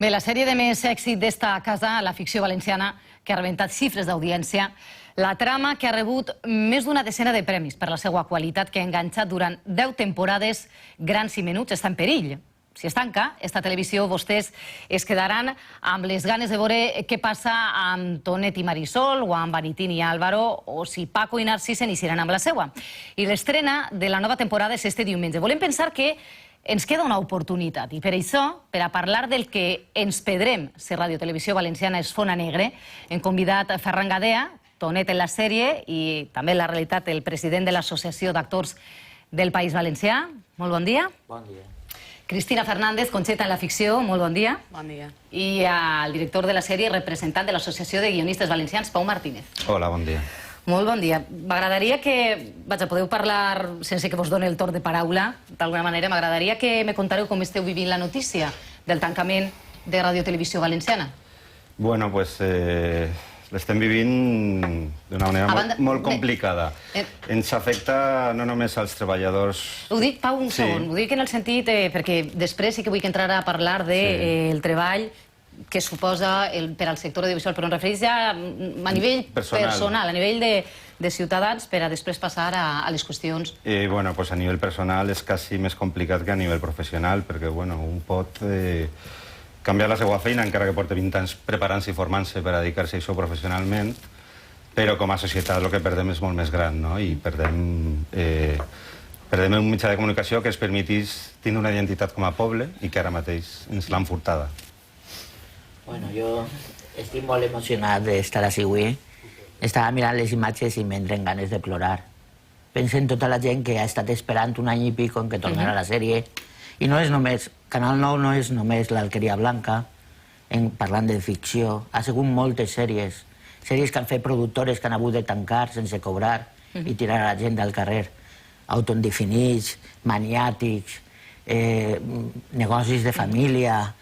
Bé, la sèrie de més èxit d'esta casa, la ficció valenciana, que ha rebentat xifres d'audiència, la trama que ha rebut més d'una decena de premis per la seva qualitat, que ha enganxat durant 10 temporades grans i menuts, està en perill. Si es tanca esta televisió, vostès es quedaran amb les ganes de veure què passa amb Tonet i Marisol, o amb Valentín i Álvaro, o si Paco i Narcís s'iniciaran amb la seva. I l'estrena de la nova temporada és este diumenge. Volem pensar que ens queda una oportunitat, i per això, per a parlar del que ens pedrem si Radio Televisió Valenciana és Fona Negre, hem convidat Ferran Gadea, Tonet en la sèrie, i també en la realitat el president de l'Associació d'Actors del País Valencià. Molt bon dia. Bon dia. Cristina Fernández, Conxeta en la ficció, molt bon dia. Bon dia. I el director de la sèrie, representant de l'Associació de Guionistes Valencians, Pau Martínez. Hola, bon dia. Molt bon dia. M'agradaria que, podeu parlar sense que vos doni el torn de paraula, d'alguna manera, m'agradaria que me contareu com esteu vivint la notícia del tancament de Radio Televisió Valenciana. Bueno, pues l'estem vivint d'una manera molt complicada. Ens afecta no només als treballadors... Ho dic, Pau, un segon. Ho dic en el sentit, perquè després sí que vull que entrar a parlar del treball que suposa per al sector audiovisual, però em refereix ja a nivell personal, a nivell de ciutadans, per a després passar a les qüestions. Bueno, pues a nivell personal és quasi més complicat que a nivell professional, perquè un pot canviar la seva feina, encara que porta 20 anys preparant-se i formant-se per a dedicar-se a això professionalment, però com a societat el que perdem és molt més gran, no? I perdem un mitjà de comunicació que ens permetís tenir una identitat com a poble i que ara mateix ens l'han furtada. Bueno, jo estic molt emocionat d'estar així avui. Estava mirant les imatges i m'entren ganes de plorar. Penso en tota la gent que ha estat esperant un any i pico en què tornarà la sèrie. I no és només, Canal 9 no és només l'Alqueria Blanca, parlant de ficció. Ha sigut moltes sèries. Sèries que han fet productores que han hagut de tancar sense cobrar i tirar a la gent al carrer. Autoindefinits, maniàtics, negocis de família...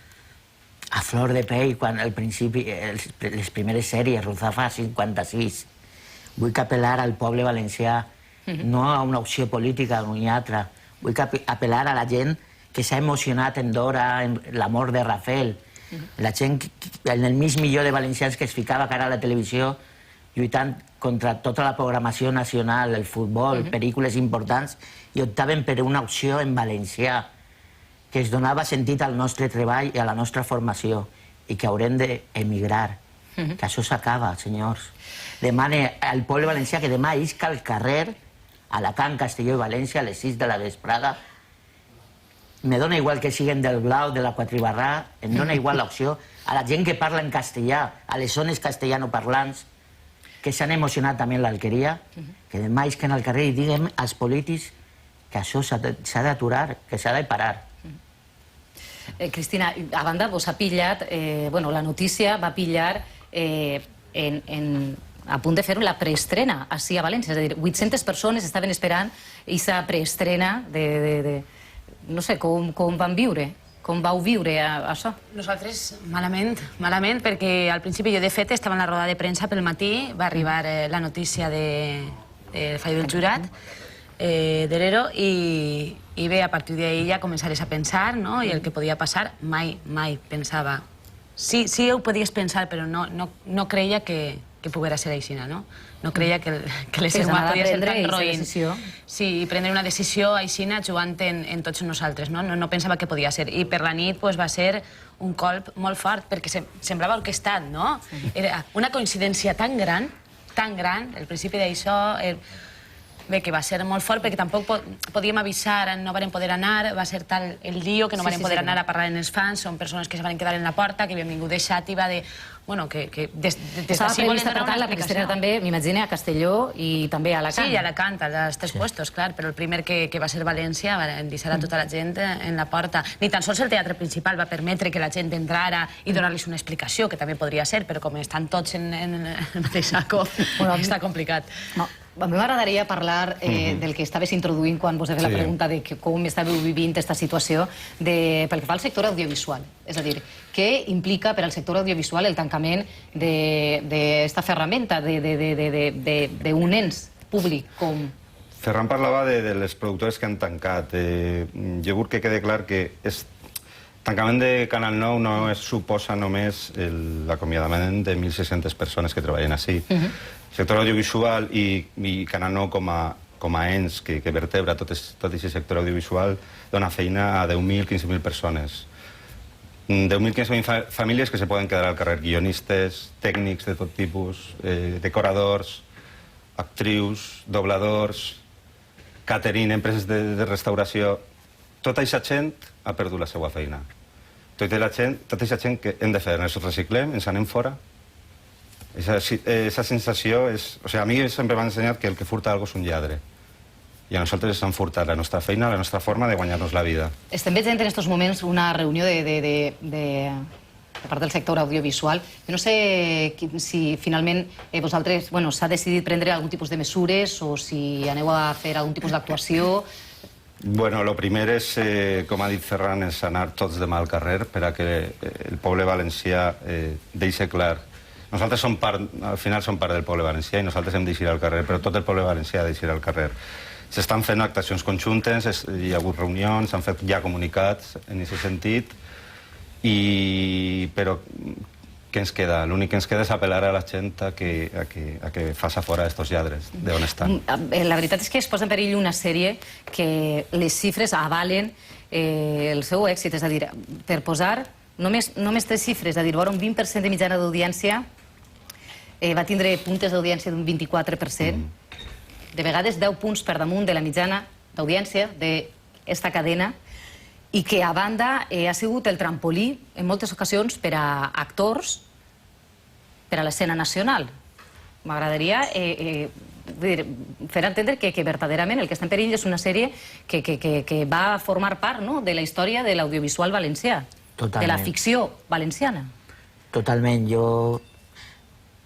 A flor de pell, quan al principi, les primeres sèries, Ruzafa 56. Vull apel·lar al poble valencià, no a una opció política o una altra. Vull apel·lar a la gent que s'ha emocionat en Dora, en l'amor de Rafael. La gent, en el mig milió de valencians que es ficava cara a la televisió, lluitant contra tota la programació nacional, el futbol, pel·lícules importants, i optaven per una opció en valencià, que es donava sentit al nostre treball i a la nostra formació i que haurem d'emigrar. Que això s'acaba, senyors. Demane al poble valencià que demà isca al carrer, a Alacant, Castelló i València, a les 6 de la vesprada. Me dona igual que siguen del Blau, de la Quatribarrà, em dona igual l'opció a la gent que parla en castellà, a les zones castellanoparlants, que s'han emocionat també en l'Alqueria, que demà isquen al carrer i diguem als polítics que això s'ha d'aturar, que s'ha de parar. Cristina, a banda, vos ha pillat, la notícia va pillar a punt de fer la preestrena així a València, és a dir, 800 persones estaven esperant aquesta preestrena de... No sé, com van viure? Com vau viure això? Nosaltres, malament, perquè al principi jo, de fet, estava en la roda de premsa pel matí, va arribar la notícia del fallo del jurat, d'Herero, i bé, a partir d'ahir ja començares a pensar, i el que podia passar, mai pensava. Sí ho podies pensar, però no creia que poguera ser així, no? No creia que l'ésser humà podia ser tan roïn. Sí, i prendre una decisió així jugant en tots nosaltres, no pensava que podia ser. I per la nit va ser un colp molt fort, perquè semblava orquestat, no? Era una coincidència tan gran, el principi d'això... Bé, que va ser molt fort perquè tampoc podíem avisar, no vam poder anar, va ser tal el lío que no vam poder anar a parlar amb els fans, són persones que se van quedar en la porta, que havien vingut de Xàtiva, que des d'ací volen donar una explicació. La preestrena també, m'imagino, a Castelló i també a Alacant. Sí, a Alacant, als 3 puestos, clar, però el primer que va ser València va deixar a tota la gent en la porta. Ni tan sols el teatre principal va permetre que la gent entrara i donar-los una explicació, que també podria ser, però com estan tots en el mateix saco, està complicat. A mi m'agradaria parlar del que estaves introduint quan vos he fet la pregunta de com estàveu vivint aquesta situació pel que fa al sector audiovisual. És a dir, què implica per al sector audiovisual el tancament d'esta ferramenta d'un ens públic com... Ferran parlava de les productores que han tancat. Jo vull que quede clar que tancament de Canal 9 no suposa només l'acomiadament de 1.600 persones que treballen així. El sector audiovisual i Canal 9 com a ens que vertebra tot aquest sector audiovisual dona feina a 10.000, 15.000 persones. 10.000, 15.000 famílies que se poden quedar al carrer, guionistes, tècnics de tot tipus, decoradors, actrius, dobladors, catering, empreses de restauració. Tota aquesta gent ha perdut la seva feina. Tota aquesta gent que hem de fer, ens reciclem, ens anem fora. Aquesta sensació és... O sigui, a mi sempre m'han ensenyat que el que furta alguna cosa és un lladre. I a nosaltres ens han furtat la nostra feina, la nostra forma de guanyar-nos la vida. Estem veient en aquests moments una reunió de part del sector audiovisual. Jo no sé si finalment vosaltres s'ha decidit prendre algun tipus de mesures o si aneu a fer algun tipus d'actuació. Bueno, el primer és, com ha dit Ferran, és anar tots demà al carrer per a que el poble valencià deixi clar. Nosaltres al final som part del poble valencià i nosaltres hem d'eixir al carrer, però tot el poble valencià ha d'eixir al carrer. S'estan fent actuacions conjuntes, hi ha hagut reunions, s'han fet ja comunicats en aquest sentit, però què ens queda? L'únic que ens queda és apel·lar a la gent a que faci fora aquests lladres d'on estan. La veritat és que es posa en perill una sèrie que les xifres avalen el seu èxit, és a dir, per posar només 3 xifres, és a dir, vora un 20% de mitjana d'audiència, va tindre puntes d'audiència d'un 24%, de vegades 10 punts per damunt de la mitjana d'audiència d'esta cadena, i que, a banda, ha sigut el trampolí, en moltes ocasions, per a actors, per a l'escena nacional. M'agradaria fer entendre que verdaderament el que està en perill és una sèrie que va formar part de la història de l'audiovisual valencià, de la ficció valenciana. Totalment.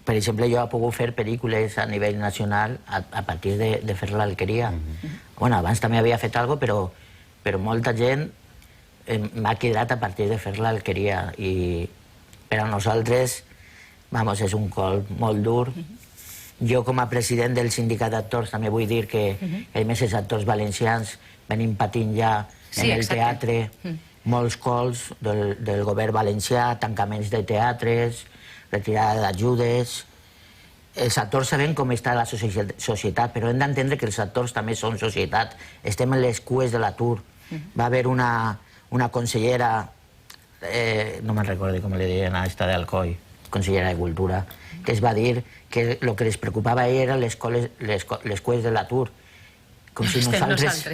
Per exemple, jo he pogut fer pel·lícules a nivell nacional a partir de fer l'Alqueria. Bueno, abans també havia fet alguna cosa, però molta gent m'ha quedat a partir de fer l'Alqueria. I per a nosaltres, és un colp molt dur. Jo, com a president del sindicat d'actors, també vull dir que hi ha més actors valencians venim patint ja en el teatre molts colps del govern valencià, tancaments de teatres, retirada d'ajudes. Els actors sabem com està la societat, però hem d'entendre que els actors també són societat. Estem en les cues de l'atur. Va haver una consellera, no me'n recordo com li deien a esta d'Alcoi, consellera de Cultura, que es va dir que el que les preocupava era les cues de l'atur. Com si nosaltres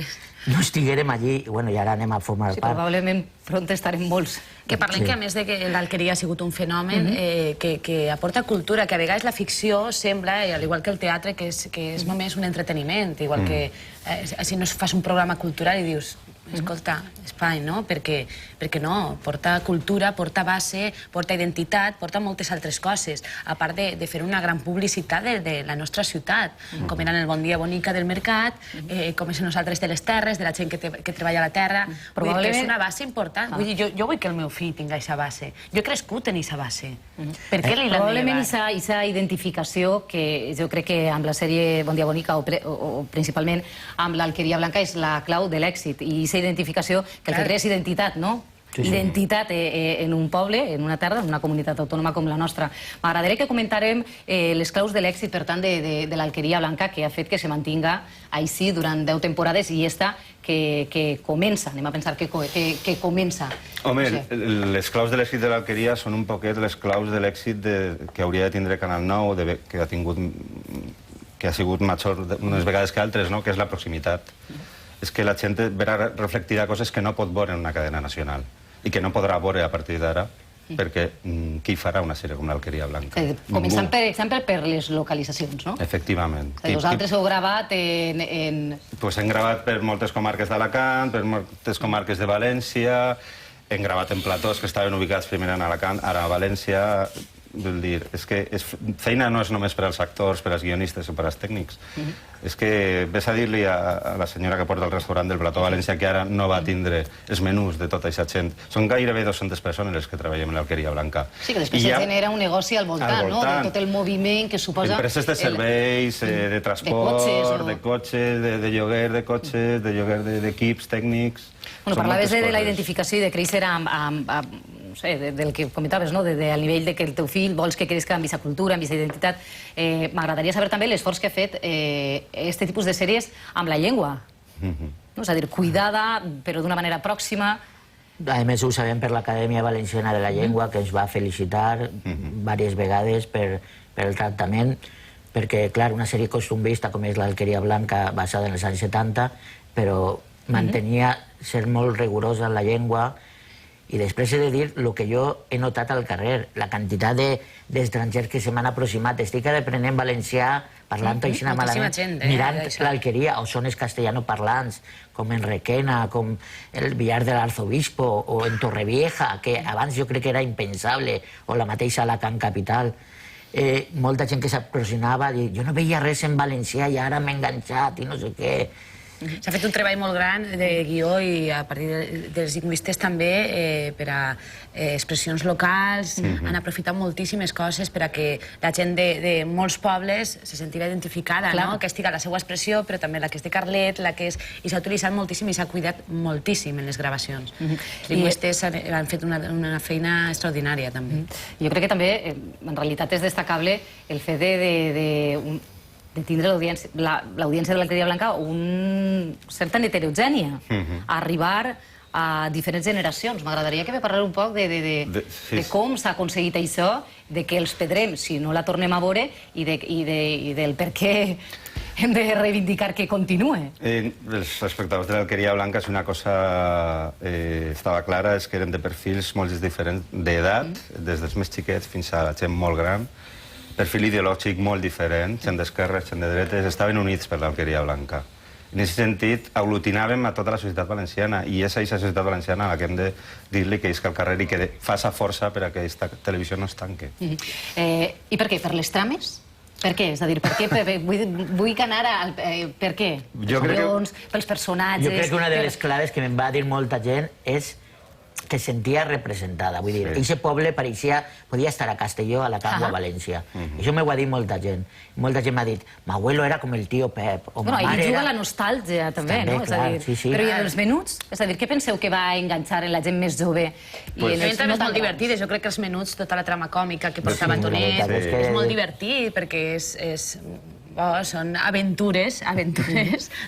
no estiguérem allí, i ara anem a formar part. Probablement pront estarem molts. Que parlem que, a més de que l'Alqueria ha sigut un fenomen que aporta cultura, que a vegades la ficció sembla, al igual que el teatre, que és només un entreteniment, igual que si no fas un programa cultural i dius, escolta, espai, no? Perquè no, porta cultura, porta base, porta identitat, porta moltes altres coses, a part de fer una gran publicitat de la nostra ciutat, com eren el Bon Dia Bonica del mercat, com és nosaltres de les terres, de la gent que treballa a la terra. Vull dir que és una base important. Jo vull que el meu fill tingui aquesta base. Jo he crescut en aquesta base. Per què li l'han de llevar? Probablement aquesta identificació, que jo crec que amb la sèrie Bon Dia Bonica o principalment amb l'Alqueria Blanca és la clau de l'èxit, i aquesta identificació que el que crea és identitat, no? Identitat en un poble, en una terra, en una comunitat autònoma com la nostra. M'agradaria que comentarem les claus de l'èxit, per tant, de l'Alqueria Blanca, que ha fet que se mantinga així durant 10 temporades, i esta que comença, anem a pensar que comença. Home, les claus de l'èxit de l'Alqueria són un poquet les claus de l'èxit que hauria de tindre Canal 9, que ha sigut major unes vegades que altres, que és la proximitat. És que la gent verà reflectida coses que no pot veure en una cadena nacional i que no podrà veure a partir d'ara, perquè qui farà una sèrie com l'Alqueria Blanca? Començant, per exemple, per les localitzacions, no? Efectivament. Vosaltres heu gravat en... Doncs hem gravat per moltes comarques d'Alacant, per moltes comarques de València, hem gravat en platós que estaven ubicats primer en Alacant, ara a València. vull dir, és que feina no és només per als actors, per als guionistes o per als tècnics. És que ves a dir-li a la senyora que porta el restaurant del Plató València que ara no va tindre els menús de tota aquesta gent. Són gairebé 200 persones les que treballem en l'Alqueria Blanca. Sí, que després se genera un negoci al voltant, no? De tot el moviment que suposa... Empreses de serveis, de transport, de cotxes, de lloguer de cotxes, de lloguer d'equips tècnics... Bueno, parlaves de la identificació i de créixer amb no sé, del que comentaves, no? Al nivell de que el teu fill vols que creixi amb aquesta cultura, amb aquesta identitat. M'agradaria saber també l'esforç que ha fet aquest tipus de sèries amb la llengua. És a dir, cuidada, però d'una manera pròxima. A més, ho sabem per l'Acadèmia Valenciana de la Llengua, que ens va felicitar diverses vegades per el tractament, perquè, clar, una sèrie costumbrista com és l'Alqueria Blanca, basada en els anys 70, però mantenia ser molt rigorosa en la llengua. I després he de dir el que jo he notat al carrer, la quantitat d'estrangers que se m'han aproximat. Estic aprenent valencià, parlant així malament, mirant l'Alqueria, o zones castellanoparlants, com en Requena, com el Villar de l'Arzobispo, o en Torrevieja, que abans jo crec que era impensable, o la mateixa Alacant Capital. Molta gent que s'aproximava, jo no veia res en valencià i ara m'he enganxat i no sé què. S'ha fet un treball molt gran de guió i a partir dels lingüistes també per a expressions locals. Han aprofitat moltíssimes coses per a que la gent de molts pobles se sentirà identificada, que estigui la seva expressió, però també la que és de Carlet, la que és... I s'ha utilitzat moltíssim i s'ha cuidat moltíssim en les gravacions. Els lingüistes han fet una feina extraordinària, també. Jo crec que també, en realitat, és destacable el fet de tindre l'audiència de l'Alqueria Blanca una certa heterogènia, arribar a diferents generacions. M'agradaria que me parlés un poc de com s'ha aconseguit això, de que els Pedrem, si no la tornem a veure, i del per què hem de reivindicar que continue. Els espectadors de l'Alqueria Blanca, si una cosa estava clara, és que eren de perfils molt diferents d'edat, des dels més xiquets fins a la gent molt gran, perfil ideològic molt diferent, gent d'esquerres, gent de dretes, estaven units per l'Alqueria Blanca. En aquest sentit, aglutinàvem a tota la societat valenciana, i és aquesta societat valenciana a la que hem de dir-li que isca al carrer i que faça força per a que aquesta televisió no es tanque. I per què? Per les trames? Per què? És a dir, per què? Vull anar al... Per què? Pels guions, pels personatges... Jo crec que una de les claves que me'n va dir molta gent és que sentia representada. Vull dir, aquest poble pareixia... Podia estar a Castelló, a la Camp o a València. Això m'ho ha dit molta gent. Molta gent m'ha dit, m'abuelo era com el tio Pep, o ma mare era... I juga la nostàlgia, també, no? Però i els menuts? És a dir, què penseu que va enganxar en la gent més jove? Eren trames molt divertides. Jo crec que els menuts, tota la trama còmica que portava Tonet, és molt divertit, perquè són aventures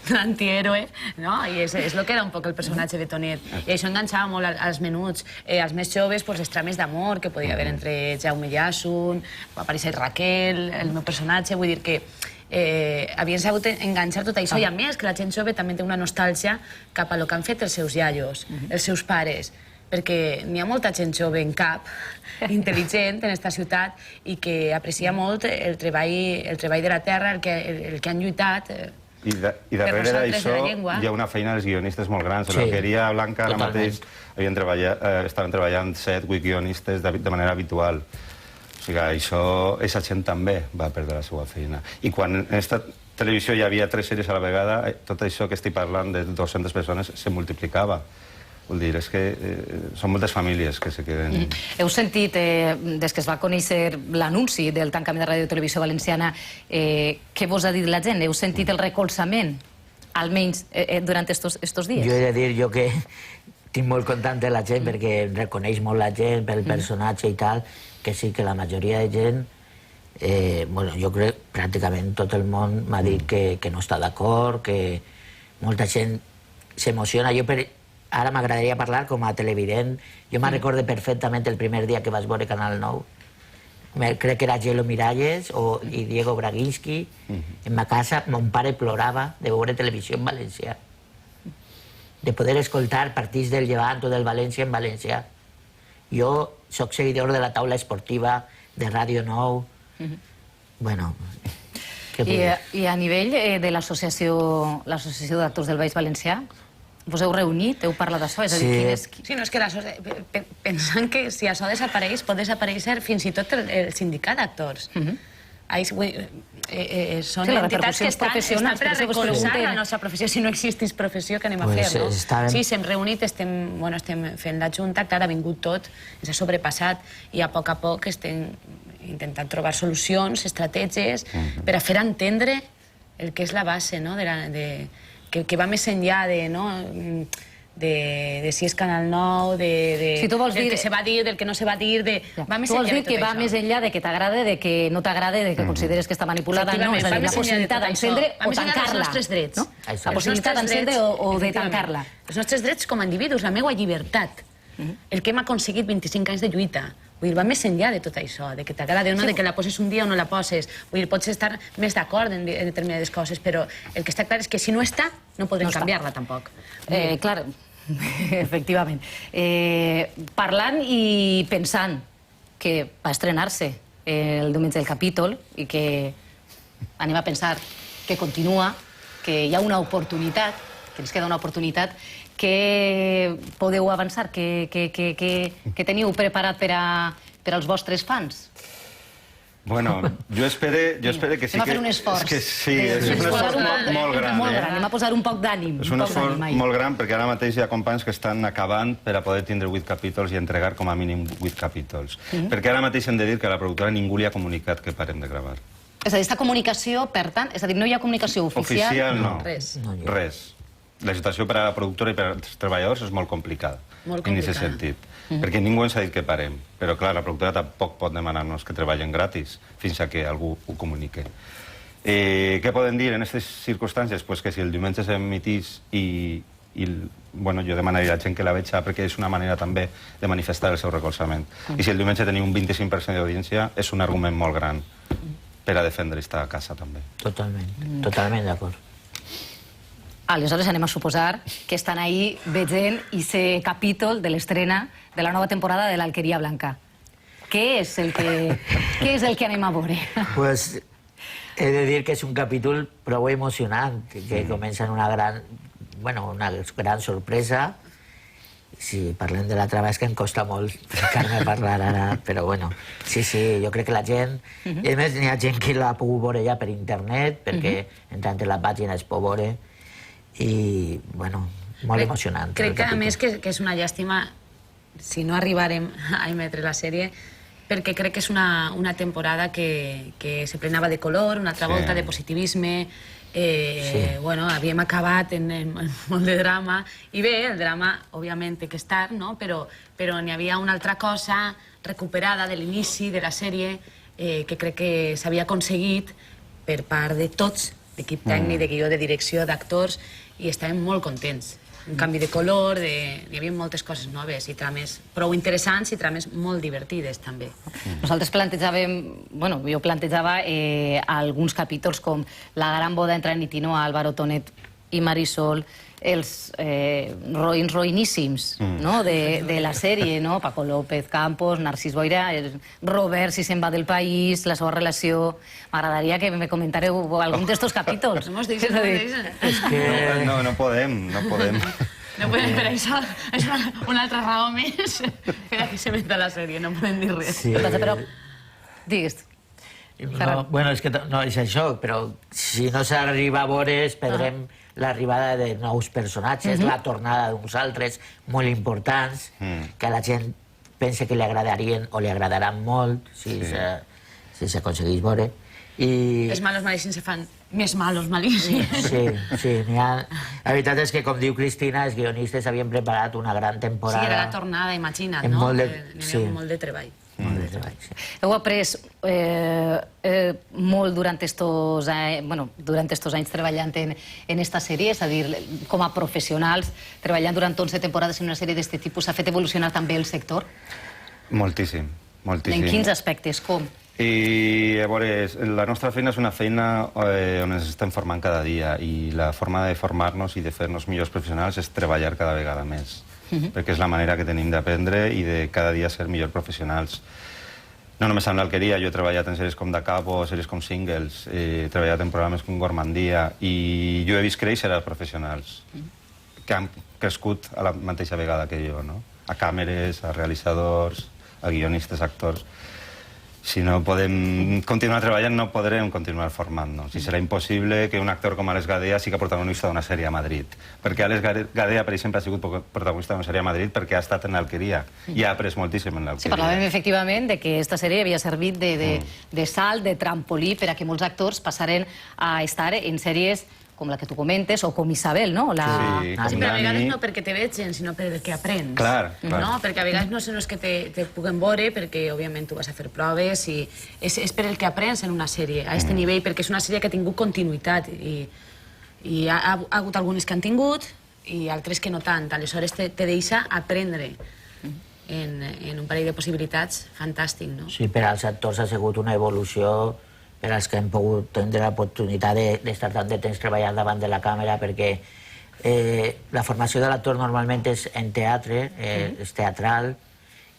d'un antihéroe, i és el que era un poc el personatge de Tonet. I això enganxava molt als menuts. Als més joves, les trames d'amor que podia haver entre Jaume i Asun, va aparèixer Raquel, el meu personatge, vull dir que havien sabut enganxar tot això, i a més que la gent jove també té una nostàlgia cap a el que han fet els seus iaios, els seus pares, perquè n'hi ha molta gent jove en cap, intel·ligent en aquesta ciutat, i que aprecia molt el treball de la terra, el que han lluitat. I darrere d'això hi ha una feina dels guionistes molt grans. A l'Alqueria Blanca ara mateix estaven treballant 7 o 8 guionistes de manera habitual. O sigui, aquesta gent també va perdre la seva feina. I quan en aquesta televisió hi havia 3 sèries a la vegada, tot això que estic parlant de 200 persones se multiplicava. Vull dir, és que són moltes famílies que se queden... Heu sentit, des que es va conèixer l'anunci del tancament de Ràdio i Televisió Valenciana, què vos ha dit la gent? Heu sentit el recolzament, almenys durant estos dies? Jo he de dir jo que estic molt content de la gent perquè reconeix molt la gent pel personatge i tal, que sí que la majoria de gent, jo crec pràcticament tot el món m'ha dit que no està d'acord, que molta gent s'emociona. Ara m'agradaria parlar com a televident. Jo me'n recordo perfectament el primer dia que vaig veure Canal 9. Crec que era Gelo Miralles i Diego Braginski. En ma casa, mon pare plorava de veure televisió en valencià. De poder escoltar partits del Llevant o del València en valencià. Jo soc seguidor de la taula esportiva de Ràdio 9. Bueno... I a nivell de l'associació d'actors del Baix Valencià, vos heu reunit, heu parlat d'això? És a dir, Sí, no, és que pensant que si això desapareix, pot desaparèixer fins i tot el sindicat d'actors. Són entitats que estan per a recolzar la nostra professió. Si no existís professió, què anem a fer, no? Sí, s'hem reunit, estem fent la junta, clar, ha vingut tot, ens ha sobrepassat, i a poc estem intentant trobar solucions, estratègies, per a fer entendre el que és la base, que va més enllà de si és Canal 9, del que se va dir, del que no se va dir... Tu vols dir que va més enllà de que t'agrada, de que no t'agrada, de que consideres que està manipulada, no? És a dir, la possibilitat d'encendre o tancar-la. La possibilitat d'encendre o de tancar-la. Els nostres drets com a individus, la meva llibertat, el que hem aconseguit 25 anys de lluita. Vull dir, va més enllà de tot això, de que t'agrada o no, de que la poses un dia o no la poses. Vull dir, pots estar més d'acord en determinades coses, però el que està clar és que si no està, no podrem canviar-la tampoc. Clar, efectivament. Parlant i pensant que va estrenar-se el diumenge del capítol i que anem a pensar que continua, que hi ha una oportunitat, que ens queda una oportunitat, què podeu avançar? Què teniu preparat per als vostres fans? Bueno, jo espero que sí que... Anem a fer un esforç. Sí, és un esforç molt gran. Anem a posar un poc d'ànim. És un esforç molt gran perquè ara mateix hi ha companys que estan acabant per a poder tindre 8 capítols i entregar com a mínim 8 capítols. Perquè ara mateix hem de dir que a la productora ningú li ha comunicat que parem de gravar. És a dir, aquesta comunicació, per tant, és a dir, no hi ha comunicació oficial? Oficial no. Res. La situació per a la productora i per als treballadors és molt complicada. Molt en complicada. aquest sentit. Perquè ningú ens ha dit que parem. Però, clar, la productora tampoc pot demanar-nos que treballem gratis fins a que algú ho comunique. Què poden dir en aquestes circumstàncies? Pues que si el diumenge s'emitís i jo demanaria a la gent que la veja perquè és una manera també de manifestar el seu recolzament. I si el diumenge tenia un 25% d'audiència, és un argument molt gran per a defendre esta casa també. Totalment d'acord. Aleshores anem a suposar que estan ahí veient aquest capítol de l'estrena de la nova temporada de l'Alqueria Blanca. Què és el que anem a veure? Pues he de dir que és un capítol prou emocionant, que comença en una gran sorpresa. Si parlem de l'altra vegada és que em costa molt ficar-me a parlar ara, però bueno, sí, jo crec que la gent... I a més, n'hi ha gent que l'ha pogut veure ja per internet, perquè entrant en la pàgina es pot veure, i, bueno, molt emocionant. Crec que, a més, que és una llàstima si no arribarem a emetre la sèrie, perquè crec que és una temporada que se plenava de color, una altra volta de positivisme. Havíem acabat en molt de drama, i bé, el drama, òbviament, té que estar, però n'hi havia una altra cosa recuperada de l'inici de la sèrie que crec que s'havia aconseguit per part de tots, d'equip tècnic, de guió, de direcció, d'actors, i estàvem molt contents. Un canvi de color, hi havia moltes coses noves i trames prou interessants i trames molt divertides, també. Nosaltres plantejàvem, jo plantejava alguns capítols com la gran boda entre Nitino, Álvaro, Tonet i Marisol, els roïníssims de la sèrie, Paco López Campos, Narcís Boira, Robert, si se'n va del país, la seva relació... M'agradaria que me comentareu algun d'estos capítols. No podem. No podem, per això és una altra raó més per a que se meta la sèrie, no podem dir res. Però, digues. Bueno, és que no és això, però si no s'arriba a veure perdrem l'arribada de nous personatges, la tornada d'uns altres molt importants, que a la gent pensa que li agradarien o li agradaran molt si s'aconsegueix veure. Els malos malíssims se fan més malos malíssims. Sí, la veritat és que, com diu Cristina, els guionistes havien preparat una gran temporada. Sí, era la tornada, imagina't, no? N'hi havia molt de treball. Heu après molt durant estos anys treballant en esta sèrie, és a dir, com a professionals, treballant durant 11 temporades en una sèrie d'aquest tipus, s'ha fet evolucionar també el sector? Moltíssim. En quins aspectes? Com? I, a veure, la nostra feina és una feina on ens estem formant cada dia i la forma de formar-nos i de fer-nos millors professionals és treballar cada vegada més. Perquè és la manera que tenim d'aprendre i de cada dia ser millors professionals. No només amb l'Alqueria, jo he treballat en sèries com Da Capo, sèries com Singles, he treballat en programes com Gormandia i jo he vist créixer els professionals. que han crescut a la mateixa vegada que jo, no? A càmeres, a realitzadors, a guionistes, actors. Si no podem continuar treballant, no podrem continuar formant-nos. I serà impossible que un actor com Àlex Gadea sigui protagonista d'una sèrie a Madrid. Perquè Àlex Gadea, per exemple, ha sigut protagonista d'una sèrie a Madrid perquè ha estat en l'Alqueria i ha après moltíssim en l'Alqueria. Sí, parlàvem efectivament de que aquesta sèrie havia servit de salt, de trampolí, per a que molts actors passaren a estar en sèries com la que tu comentes, o com Isabel, no? Sí, com Però a Dani. vegades no perquè te vegen, sinó perquè aprens. Clar, clar. No? Perquè a vegades no són els que te puguen veure, perquè, òbviament, tu vas a fer proves, i és per el que aprens en una sèrie, a aquest nivell, perquè és una sèrie que ha tingut continuïtat, i ha hagut algunes que han tingut, i altres que no tant. Aleshores, te deixa aprendre en un parell de possibilitats fantàstic, no? Sí, per als actors ha sigut una evolució per als que hem pogut tindre l'oportunitat d'estar tant de temps treballant davant de la càmera, perquè la formació de l'actor normalment és en teatre, és teatral,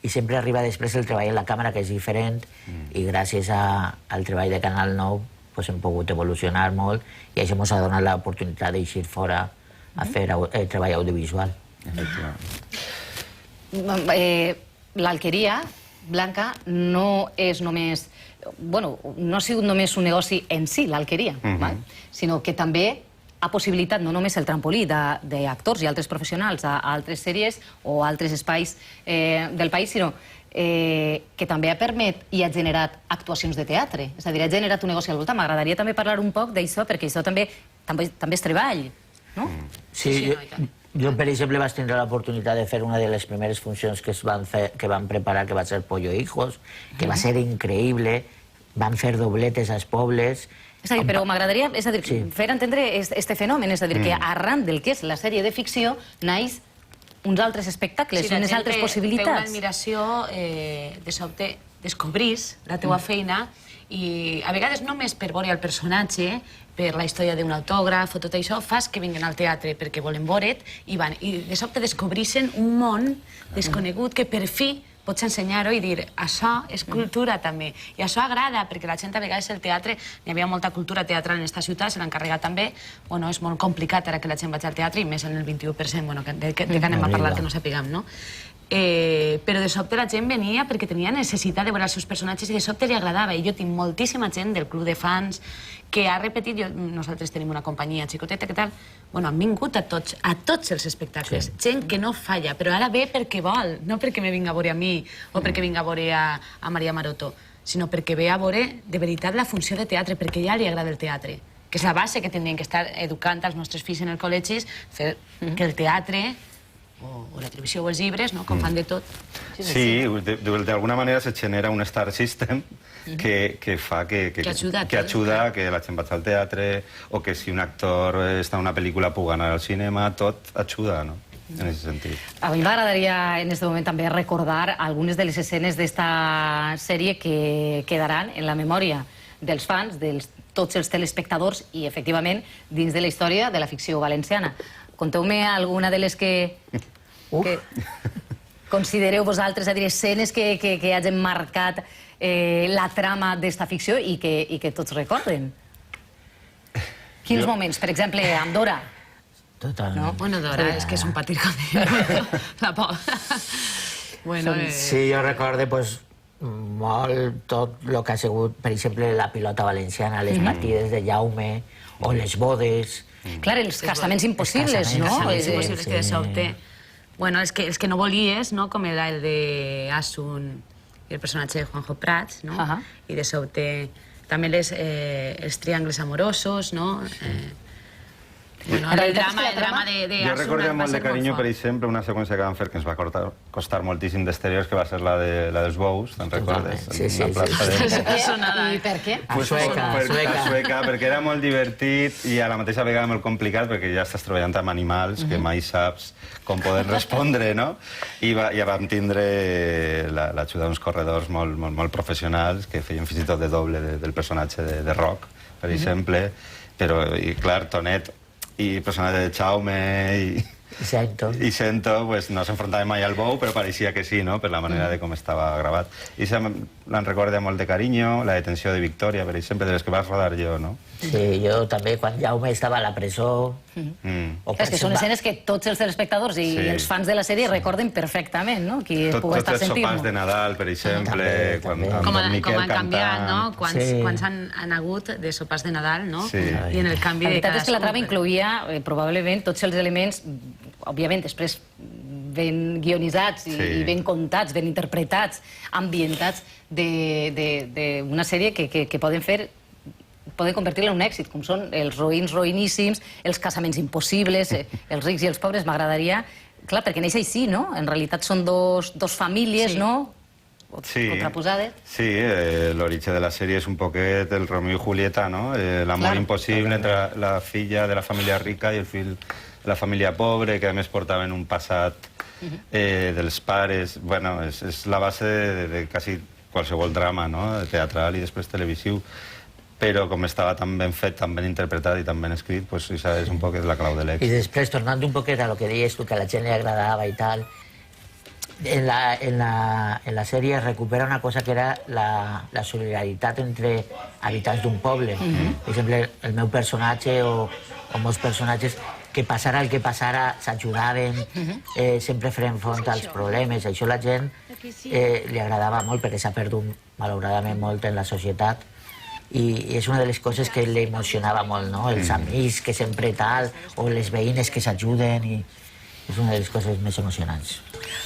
i sempre arriba després el treball en la càmera, que és diferent, i gràcies al treball de Canal 9 hem pogut evolucionar molt, i això ens ha donat l'oportunitat d'eixir fora a fer treball audiovisual. L'Alqueria, Blanca, no és només... Bueno, no ha sigut només un negoci en si, l'Alqueria, sinó que també ha possibilitat no només el trampolí d'actors i altres professionals a altres sèries o altres espais del país, sinó que també ha permet i ha generat actuacions de teatre. És a dir, ha generat un negoci al voltant. M'agradaria també parlar un poc d'això, perquè això també és treball, no? Sí, jo, per exemple, vaig tindre l'oportunitat de fer una de les primeres funcions que van preparar, que va ser Pollo Hijos, que va ser increïble. Van fer dobletes als pobles. És a dir, però m'agradaria fer entendre este fenomen, és a dir, que arran del que és la sèrie de ficció naix uns altres espectacles, unes altres possibilitats. Té una admiració, de sobte descobrís la teua feina, i a vegades només per veure el personatge, per la història d'un autògraf o tot això, fas que vinguen al teatre perquè volen veure't, i de sobte descobreixen un món desconegut que per fi pots ensenyar-ho i dir, això és cultura també. I això agrada, perquè la gent a vegades el teatre, n'hi havia molta cultura teatral en aquesta ciutat, se l'ha encarregat també, bueno, és molt complicat ara que la gent vagi al teatre, i més en el 21%, bueno, de què anem a parlar que no sapiguem, no? Però de sobte la gent venia perquè tenia necessitat de veure els seus personatges i de sobte li agradava. I jo tinc moltíssima gent del club de fans que ha repetit, nosaltres tenim una companyia xicoteta, que tal, bueno, han vingut a tots els espectacles, gent que no falla, però ara ve perquè vol, no perquè me vinga a veure a mi o perquè vinga a veure a Maria Maroto, sinó perquè ve a veure de veritat la funció de teatre, perquè ja li agrada el teatre, que és la base que tindrien que estar educant als nostres fills en els col·legis, fer que el teatre o la televisió o els llibres, com fan de tot. Sí, d'alguna manera se genera un star system que fa que ajuda a que la gent vagi al teatre, o que si un actor està en una pel·lícula pugui anar al cinema, tot ajuda, no? En aquest sentit. A mi m'agradaria en aquest moment també recordar algunes de les escenes d'esta sèrie que quedaran en la memòria dels fans, de tots els telespectadors i, efectivament, dins de la història de la ficció valenciana. Conteu-me alguna de les que considereu vosaltres, és a dir, escenes que hagin marcat la trama d'esta ficció i que tots recorden. Quins moments? Per exemple, amb Dora. Totalment. Bueno, Dora, és que és un patir com la por. Sí, jo recorde molt tot el que ha sigut, per exemple, la pilota valenciana, les partides de Jaume, o les bodes. Clar, els casaments impossibles, no? Els casaments impossibles que de sobte... Bueno, els que no volies, com era el de Asun i el personatge de Juanjo Prats, no? I de sobte també els triangles amorosos, no? Bueno, el drama de Jo Asun recordo va molt de ser carinyo, molt per fort. exemple, una seqüència que vam fer que ens va costar moltíssim d'exteriors, que va ser la dels bous, te'n recordes? Sí. I per què? A Sueca, perquè era molt divertit i a la mateixa vegada molt complicat, perquè ja estàs treballant amb animals que mai saps com poden respondre, no? I vam tindre l'ajuda d'uns corredors molt professionals que feien fins i tot de doble del personatge de Roc, per exemple, però, i clar, Tonet i el personatge de Jaume I Sento pues, no s'enfrontava mai al bou, però pareixia que sí, no?, per la manera de com estava gravat. I l'en recorda molt de carinyo, la detenció de Victòria, per exemple, de les que vas rodar jo, no? Sí, jo també, quan Jaume estava a la presó... És que són escenes que tots els telespectadors i els fans de la sèrie recorden perfectament, no? Qui pugui estar sentint-ho. Tots els sopars de Nadal, per exemple, quan com han canviat, no? Quants han hagut de sopars de Nadal, no? I en el canvi de cadascú. La veritat és que la trama incloïa probablement tots els elements, òbviament, després ben guionitzats i ben contats, ben interpretats, ambientats d'una sèrie que poden convertir-la en un èxit, com són els roïns roïníssims, els casaments impossibles, els rics i els pobres. M'agradaria... Clar, perquè neix així, no? En realitat són dos famílies, no? Contraposades. Sí, l'origen de la sèrie és un poquet el Romeo i Julieta, no? L'amor impossible entre la filla de la família rica i el fill de la família pobre, que a més portaven un passat dels pares. Bueno, és la base de quasi qualsevol drama, no? Teatral i després televisiu. Però com estava tan ben fet, tan ben interpretat i tan ben escrit, pues això és un poc la clau de l'èxit. I després, tornant un poquet a lo que deies tu, que a la gent li agradava i tal, en la sèrie es recupera una cosa que era la solidaritat entre habitants d'un poble. Per exemple, el meu personatge o molts personatges, que passara el que passara, s'ajudaven, sempre feien front als problemes. Això a la gent li agradava molt perquè s'ha perdut, malauradament, molt en la societat. I és una de les coses que l'emocionava molt, no? Els amics que sempre tal, o les veïnes que s'ajuden, i és una de les coses més emocionants.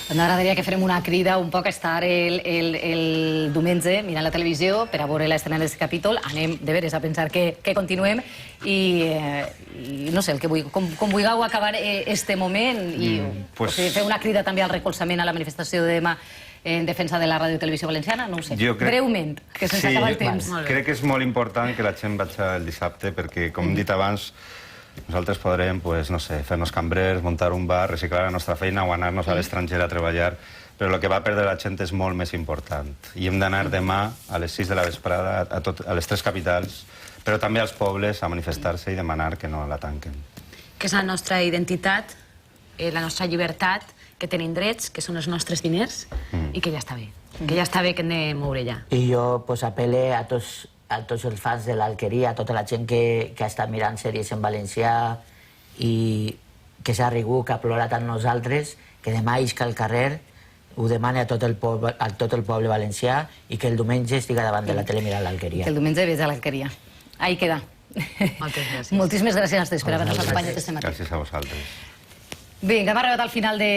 M'agradaria que farem una crida un poc a estar el diumenge mirant la televisió per a veure l'estrena d'aquest capítol. Anem de veres a pensar que continuem i no sé, com vulgueu acabar este moment i fer una crida també al recolzament a la manifestació de demà en defensa de la ràdio i televisió valenciana, no ho sé. Breument, que se'ns acaba el temps. Crec que és molt important que la gent vagi el dissabte perquè, com he dit abans, nosaltres podrem, no sé, fer-nos cambrers, muntar un bar, reciclar la nostra feina o anar-nos a l'estranger a treballar, però el que va perdre la gent és molt més important. I hem d'anar demà a les 6 de la vesprada a les 3 capitals, però també als pobles a manifestar-se i demanar que no la tanquen. Que és la nostra identitat, la nostra llibertat, que tenim drets, que són els nostres diners i que ja està bé. Que ja està bé que hem de moure ja. I jo apel·le a tots els fans de l'Alqueria, a tota la gent que ha estat mirant sèries en valencià i que s'ha rigut, que ha plorat amb nosaltres, que demà isca al carrer, ho demana a tot el poble valencià i que el diumenge estiga davant de la tele mirant l'Alqueria. Que el diumenge veig a l'Alqueria. Ahí queda. Moltes gràcies. Moltíssimes gràcies a tots per haver-nos acompanyat este matí. Gràcies a vosaltres. Vinga, hem arribat al final de